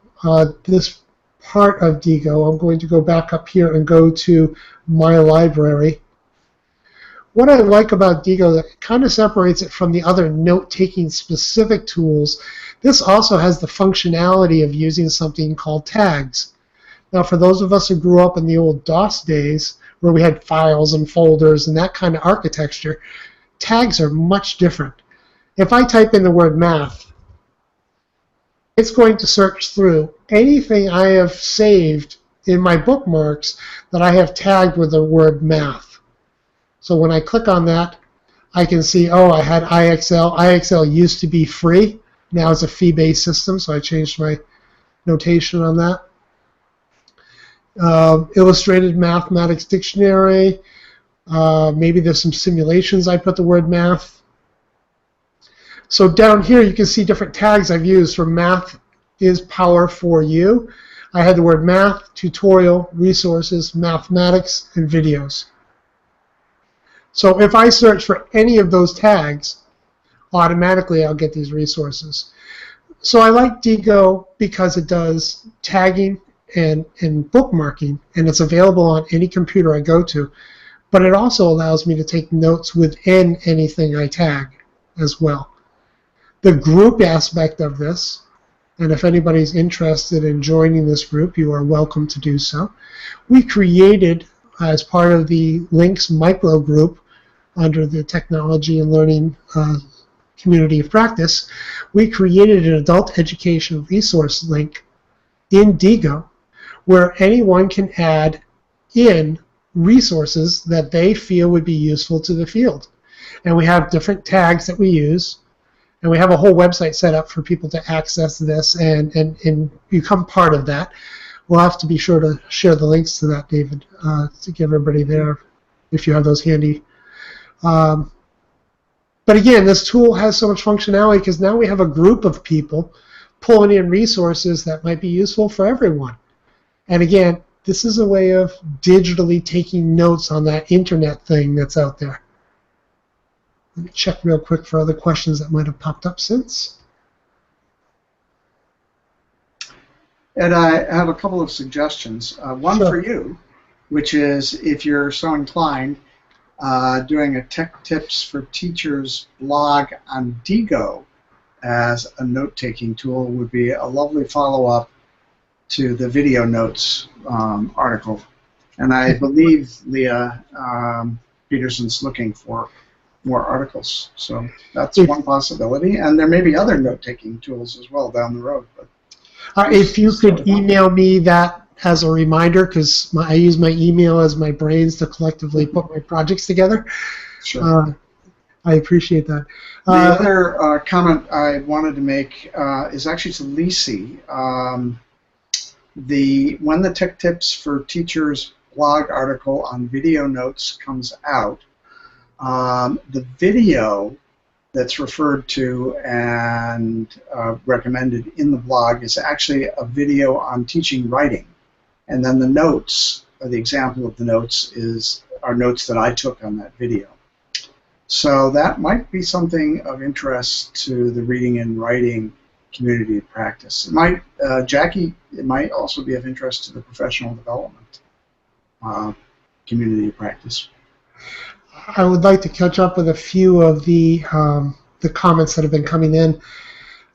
this part of Digo. I'm going to go back up here and go to my library. What I like about Digo that kind of separates it from the other note-taking specific tools, this also has the functionality of using something called tags. Now, for those of us who grew up in the old DOS days, where we had files and folders and that kind of architecture, tags are much different. If I type in the word math, it's going to search through anything I have saved in my bookmarks that I have tagged with the word math. So when I click on that, I can see, oh, I had IXL. IXL used to be free. Now it's a fee-based system, so I changed my notation on that. Illustrated Mathematics Dictionary. Maybe there's some simulations I put the word math. So down here you can see different tags I've used for math is power for you. I had the word math, tutorial, resources, mathematics, and videos. So if I search for any of those tags, automatically I'll get these resources. So I like Digo because it does tagging and bookmarking, and it's available on any computer I go to. But it also allows me to take notes within anything I tag as well. The group aspect of this, and if anybody's interested in joining this group, you are welcome to do so. We created, as part of the Links micro group under the Technology and Learning Community of Practice, we created an adult education resource link in Digo where anyone can add in resources that they feel would be useful to the field. And we have different tags that we use. And we have a whole website set up for people to access this and become part of that. We'll have to be sure to share the links to that, David, to give everybody there if you have those handy. But again, this tool has so much functionality because now we have a group of people pulling in resources that might be useful for everyone. And again, this is a way of digitally taking notes on that internet thing that's out there. Let me check real quick for other questions that might have popped up since. And I have a couple of suggestions. One Sure. for you, which is if you're so inclined, doing a Tech Tips for Teachers blog on Digo as a note-taking tool would be a lovely follow-up to the video notes article. And I believe Leah Peterson's looking for more articles. So that's one possibility. And there may be other note-taking tools as well down the road. But if you could email me that as a reminder, because I use my email as my brains to collectively put my projects together. Sure. I appreciate that. The other comment I wanted to make is actually to Lisi. When the Tech Tips for Teachers blog article on video notes comes out, the video that's referred to and recommended in the blog is actually a video on teaching writing. And then the notes, or the example of the notes, are notes that I took on that video. So that might be something of interest to the reading and writing community of practice. It might, Jackie, it might also be of interest to the professional development community of practice. I would like to catch up with a few of the comments that have been coming in.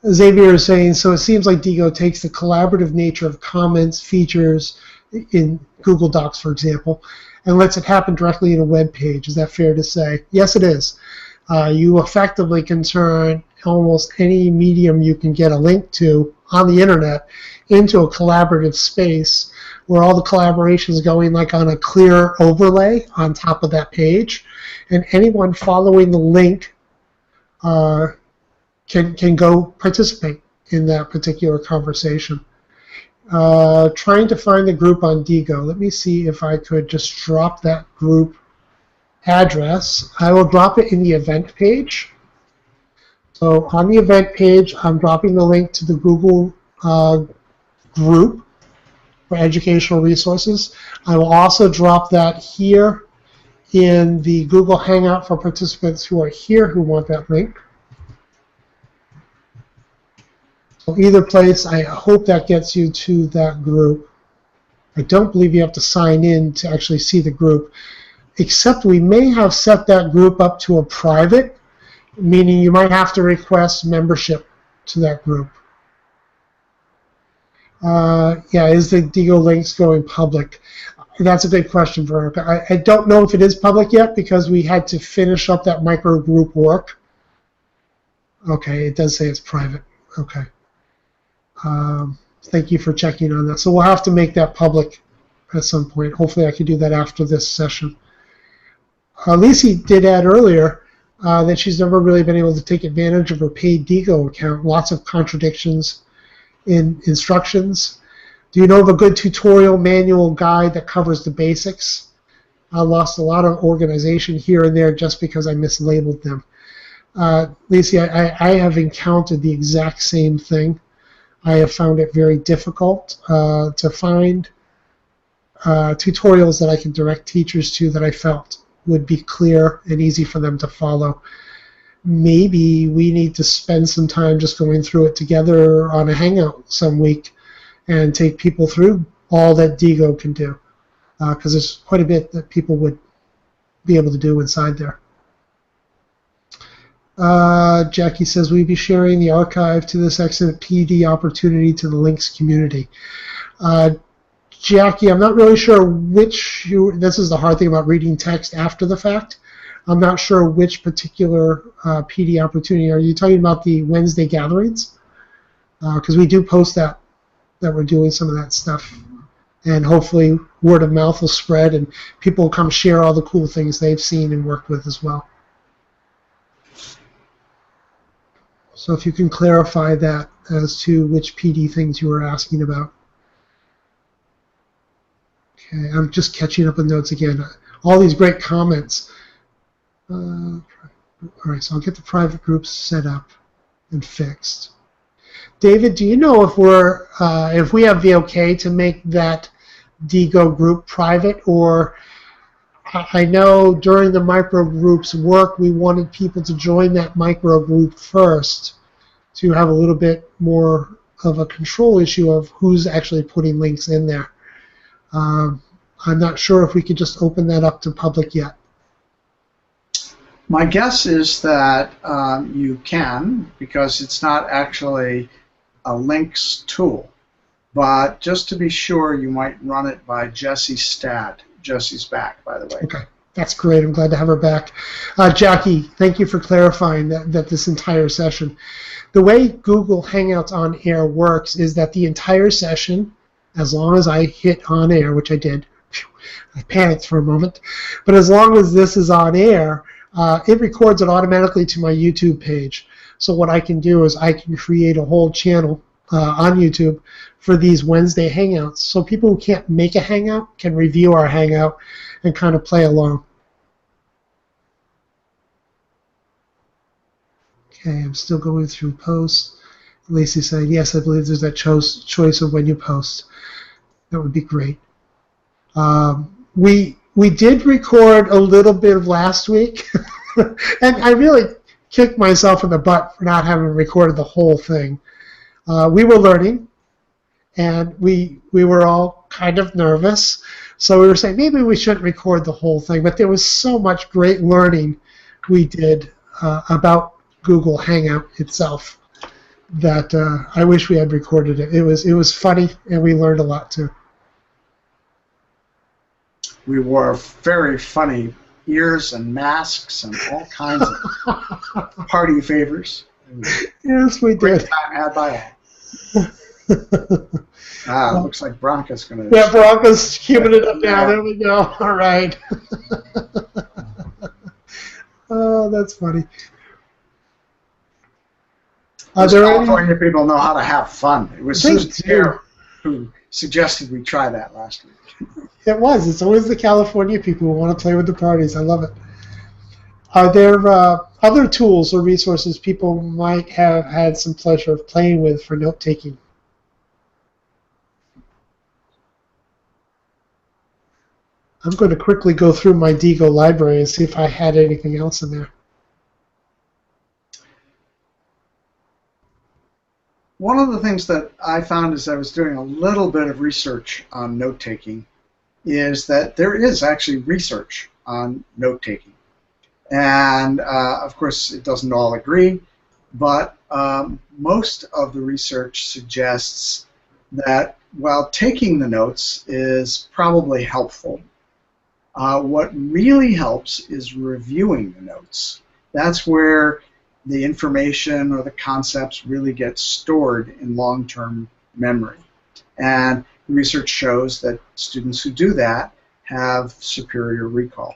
Xavier is saying, so it seems like Digo takes the collaborative nature of comments, features in Google Docs, for example, and lets it happen directly in a web page. Is that fair to say? Yes, it is. You effectively can turn almost any medium you can get a link to on the internet into a collaborative space where all the collaboration is going like on a clear overlay on top of that page, and anyone following the link can go participate in that particular conversation. Trying to find the group on Digo. Let me see if I could just drop that group address. I will drop it in the event page. So on the event page, I'm dropping the link to the Google group for educational resources. I will also drop that here in the Google Hangout for participants who are here who want that link. So either place, I hope that gets you to that group. I don't believe you have to sign in to actually see the group, except we may have set that group up to a private, meaning you might have to request membership to that group. Yeah, is the Digo links going public? That's a good question, Veronica. I don't know if it is public yet because we had to finish up that micro group work. Okay, it does say it's private. Okay. Thank you for checking on that. So we'll have to make that public at some point. Hopefully I can do that after this session. Lisi did add earlier that she's never really been able to take advantage of her paid Digo account. Lots of contradictions in instructions. Do you know of a good tutorial manual guide that covers the basics? I lost a lot of organization here and there just because I mislabeled them. Lisi, I have encountered the exact same thing. I have found it very difficult to find tutorials that I can direct teachers to that I felt would be clear and easy for them to follow. Maybe we need to spend some time just going through it together on a hangout some week and take people through all that Digo can do, because there's quite a bit that people would be able to do inside there. Jackie says, we'd be sharing the archive to this excellent PD opportunity to the links community. Jackie, I'm not really sure which, this is the hard thing about reading text after the fact. I'm not sure which particular PD opportunity. Are you talking about the Wednesday gatherings? Because we do post that we're doing some of that stuff. And hopefully word of mouth will spread and people will come share all the cool things they've seen and worked with as well. So if you can clarify that as to which PD things you were asking about. Okay, I'm just catching up with notes again. All these great comments. All right, so I'll get the private groups set up and fixed. David, do you know if we have the okay to make that Digo group private, or I know during the micro groups work we wanted people to join that micro group first to have a little bit more of a control issue of who's actually putting links in there. I'm not sure if we could just open that up to public yet. My guess is that you can, because it's not actually a links tool. But just to be sure, you might run it by Jessie Stad. Jessie's back, by the way. Okay, that's great. I'm glad to have her back. Jackie, thank you for clarifying that this entire session. The way Google Hangouts on Air works is that the entire session, as long as I hit on air, which I did, I panicked for a moment, but as long as this is on air, it records it automatically to my YouTube page. So what I can do is I can create a whole channel on YouTube for these Wednesday Hangouts. So people who can't make a Hangout can review our Hangout and kind of play along. Okay, I'm still going through posts. Lacey said, yes, I believe there's that choice of when you post. That would be great. We did record a little bit of last week, and I really kicked myself in the butt for not having recorded the whole thing. We were learning, and we were all kind of nervous, so we were saying maybe we shouldn't record the whole thing, but there was so much great learning we did about Google Hangout itself that I wish we had recorded it. It was funny, and we learned a lot too. We wore very funny ears and masks and all kinds of party favors. Yes, we Great did. time had by all. Looks like Bronca's going to... Yeah, Bronca's queuing it up now. There we go. All right. Oh, that's funny. California people know how to have fun. It was Susan Sarah who suggested we try that last week. It was. It's always the California people who want to play with the parties. I love it. Are there other tools or resources people might have had some pleasure of playing with for note-taking? I'm going to quickly go through my Digo library and see if I had anything else in there. one of the things that I found as I was doing a little bit of research on note-taking is that there is actually research on note-taking. And of course, it doesn't all agree, but most of the research suggests that while taking the notes is probably helpful, what really helps is reviewing the notes. That's where the information or the concepts really get stored in long-term memory. And research shows that students who do that have superior recall.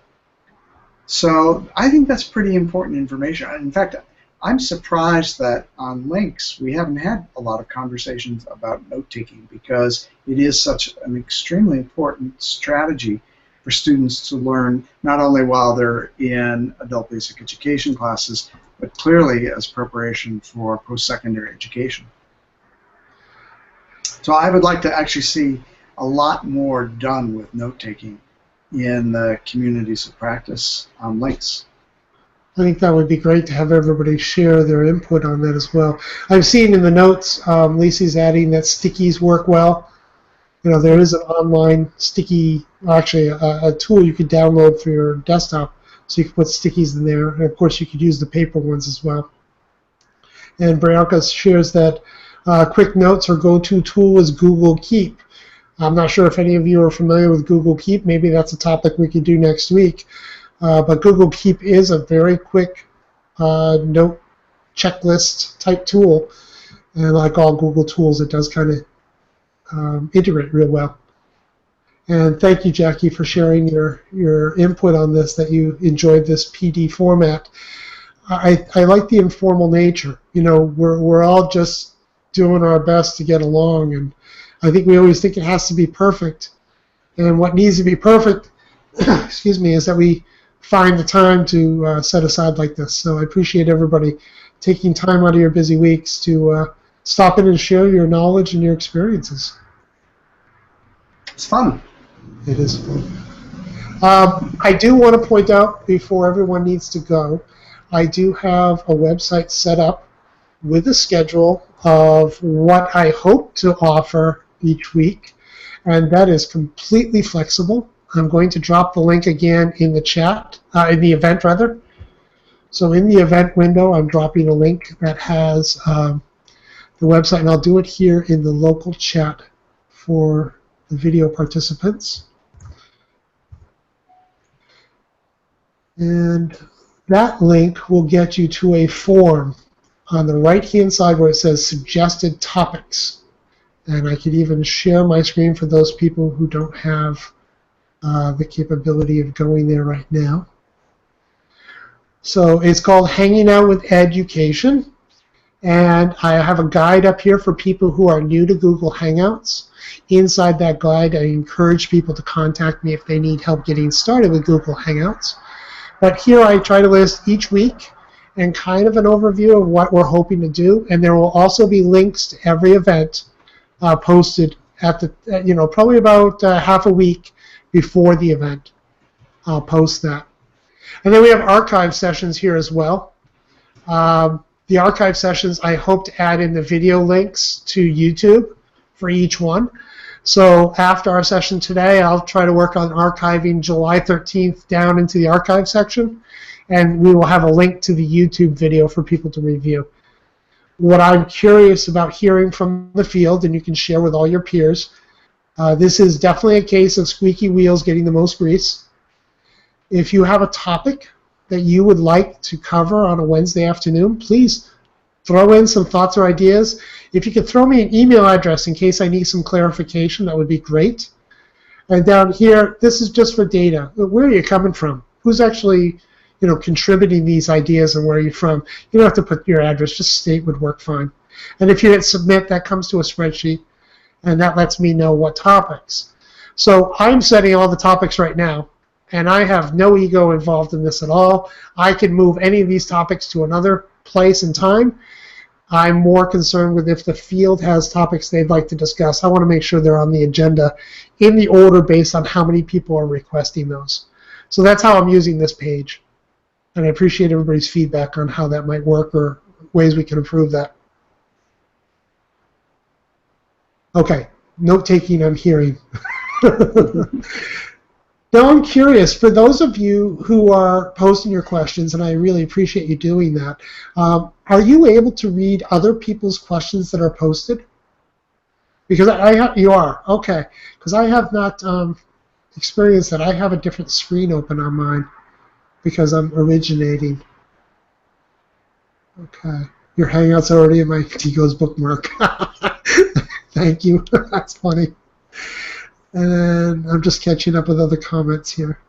So I think that's pretty important information. In fact, I'm surprised that on links we haven't had a lot of conversations about note-taking, because it is such an extremely important strategy for students to learn, not only while they're in adult basic education classes, but clearly as preparation for post-secondary education. So I would like to actually see a lot more done with note-taking in the communities of practice on links. I think that would be great to have everybody share their input on that as well. I've seen in the notes, Lacey's adding that stickies work well. You know, there is an online sticky, actually a tool you could download for your desktop, so you can put stickies in there. And of course, you could use the paper ones as well. And Brianka shares that quick notes or go-to tool is Google Keep. I'm not sure if any of you are familiar with Google Keep. Maybe that's a topic we could do next week. But Google Keep is a very quick note checklist type tool. And like all Google tools, it does kind of integrate real well. And thank you, Jackie, for sharing your input on this, that you enjoyed this PD format. I like the informal nature. You know, we're all just doing our best to get along, and I think we always think it has to be perfect. And what needs to be perfect, excuse me, is that we find the time to set aside like this. So I appreciate everybody taking time out of your busy weeks to stop in and share your knowledge and your experiences. It's fun. It is fun. I do want to point out, before everyone needs to go, I do have a website set up with a schedule of what I hope to offer each week, and that is completely flexible. I'm going to drop the link again in the chat, in the event rather. So in the event window, I'm dropping a link that has the website, and I'll do it here in the local chat for the video participants. And that link will get you to a form on the right-hand side where it says suggested topics. And I could even share my screen for those people who don't have the capability of going there right now. So it's called Hanging Out with Education. And I have a guide up here for people who are new to Google Hangouts. Inside that guide, I encourage people to contact me if they need help getting started with Google Hangouts. But here I try to list each week and kind of an overview of what we're hoping to do. And there will also be links to every event posted at the, probably about half a week before the event. I'll post that. And then we have archive sessions here as well. The archive sessions, I hope to add in the video links to YouTube for each one. So after our session today, I'll try to work on archiving July 13th down into the archive section, and we will have a link to the YouTube video for people to review. What I'm curious about hearing from the field, and you can share with all your peers, this is definitely a case of squeaky wheels getting the most grease. If you have a topic that you would like to cover on a Wednesday afternoon, please throw in some thoughts or ideas. If you could throw me an email address in case I need some clarification, that would be great. And down here, this is just for data. Where are you coming from? Who's actually, contributing these ideas, and where are you from? You don't have to put your address, just state would work fine. And if you hit submit, that comes to a spreadsheet, and that lets me know what topics. So I'm setting all the topics right now, and I have no ego involved in this at all. I can move any of these topics to another place and time. I'm more concerned with if the field has topics they'd like to discuss. I want to make sure they're on the agenda in the order based on how many people are requesting those. So that's how I'm using this page. And I appreciate everybody's feedback on how that might work or ways we can improve that. Okay, note taking I'm hearing. Now I'm curious, for those of you who are posting your questions, and I really appreciate you doing that, are you able to read other people's questions that are posted? Because you are, okay. Because I have not experienced that. I have a different screen open on mine because I'm originating. Okay, your Hangout's already in my Tico's bookmark. Thank you, that's funny. And I'm just catching up with other comments here.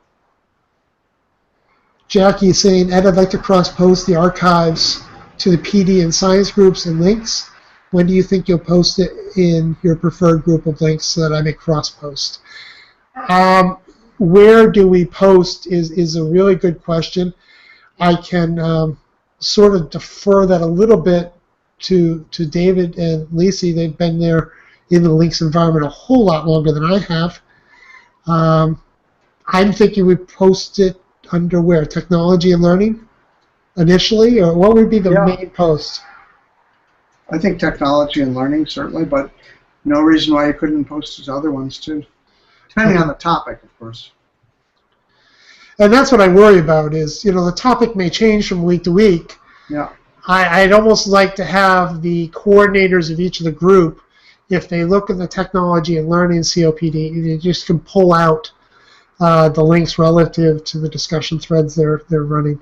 Jackie is saying, Ed, I'd like to cross-post the archives to the PD and science groups and links. When do you think you'll post it in your preferred group of links so that I may cross-post? Where do we post is a really good question. I can sort of defer that a little bit to David and Lisi. They've been there in the links environment a whole lot longer than I have. I'm thinking we post it under where? Technology and learning initially? Or what would be the main post? I think technology and learning, certainly, but no reason why you couldn't post these other ones, too. Depending on the topic, of course. And that's what I worry about is, the topic may change from week to week. Yeah. I'd almost like to have the coordinators of each of the group, if they look at the technology and learning COPD, they just can pull out the links relative to the discussion threads they're running.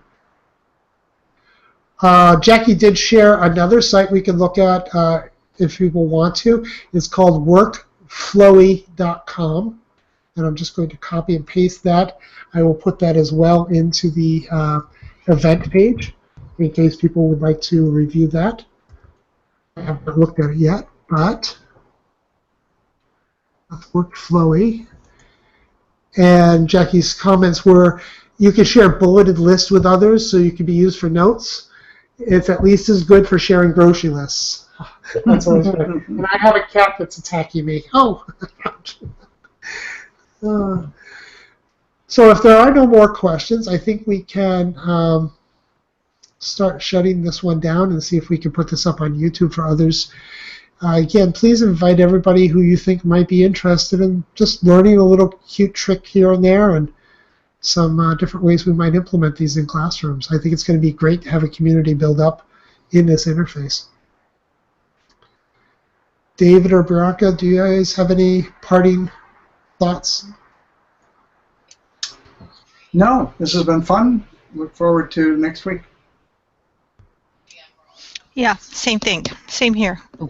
Jackie did share another site we can look at if people want to. It's called workflowy.com. And I'm just going to copy and paste that. I will put that as well into the event page in case people would like to review that. I haven't looked at it yet, but that's Workflowy. And Jackie's comments were, you can share a bulleted list with others so you can be used for notes. It's at least as good for sharing grocery lists. That's always good. And I have a cat that's attacking me. Oh! So if there are no more questions, I think we can start shutting this one down and see if we can put this up on YouTube for others. Again, please invite everybody who you think might be interested in just learning a little cute trick here and there and some different ways we might implement these in classrooms. I think it's going to be great to have a community build up in this interface. David or Bianca, do you guys have any parting thoughts? No, this has been fun. Look forward to next week. Yeah, same thing. Same here. All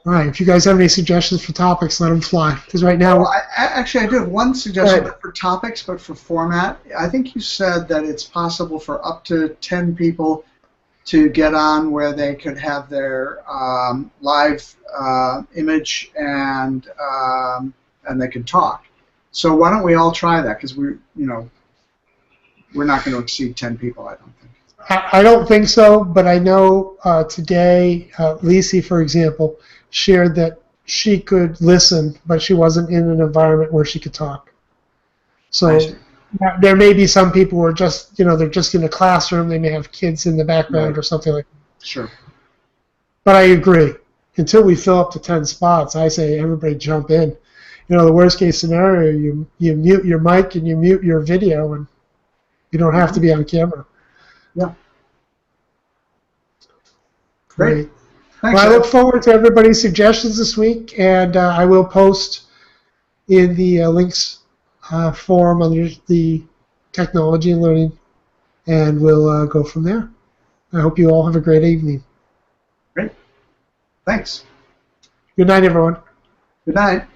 right. If you guys have any suggestions for topics, let them fly. Because right now, well, I do have one suggestion for topics, but for format. I think you said that it's possible for up to 10 people to get on where they could have their live image and they could talk. So why don't we all try that? Because we're not going to exceed 10 people, I don't think. I don't think so, but I know today, Lisi, for example, shared that she could listen, but she wasn't in an environment where she could talk. So there may be some people who are just, they're just in a classroom. They may have kids in the background or something like that. Sure. But I agree. Until we fill up to 10 spots, I say everybody jump in. The worst case scenario, you mute your mic and you mute your video, and you don't have to be on camera. Yeah. Great. Thanks, well, I look forward to everybody's suggestions this week, and I will post in the links forum under the technology and learning, and we'll go from there. I hope you all have a great evening. Great. Thanks. Good night, everyone. Good night.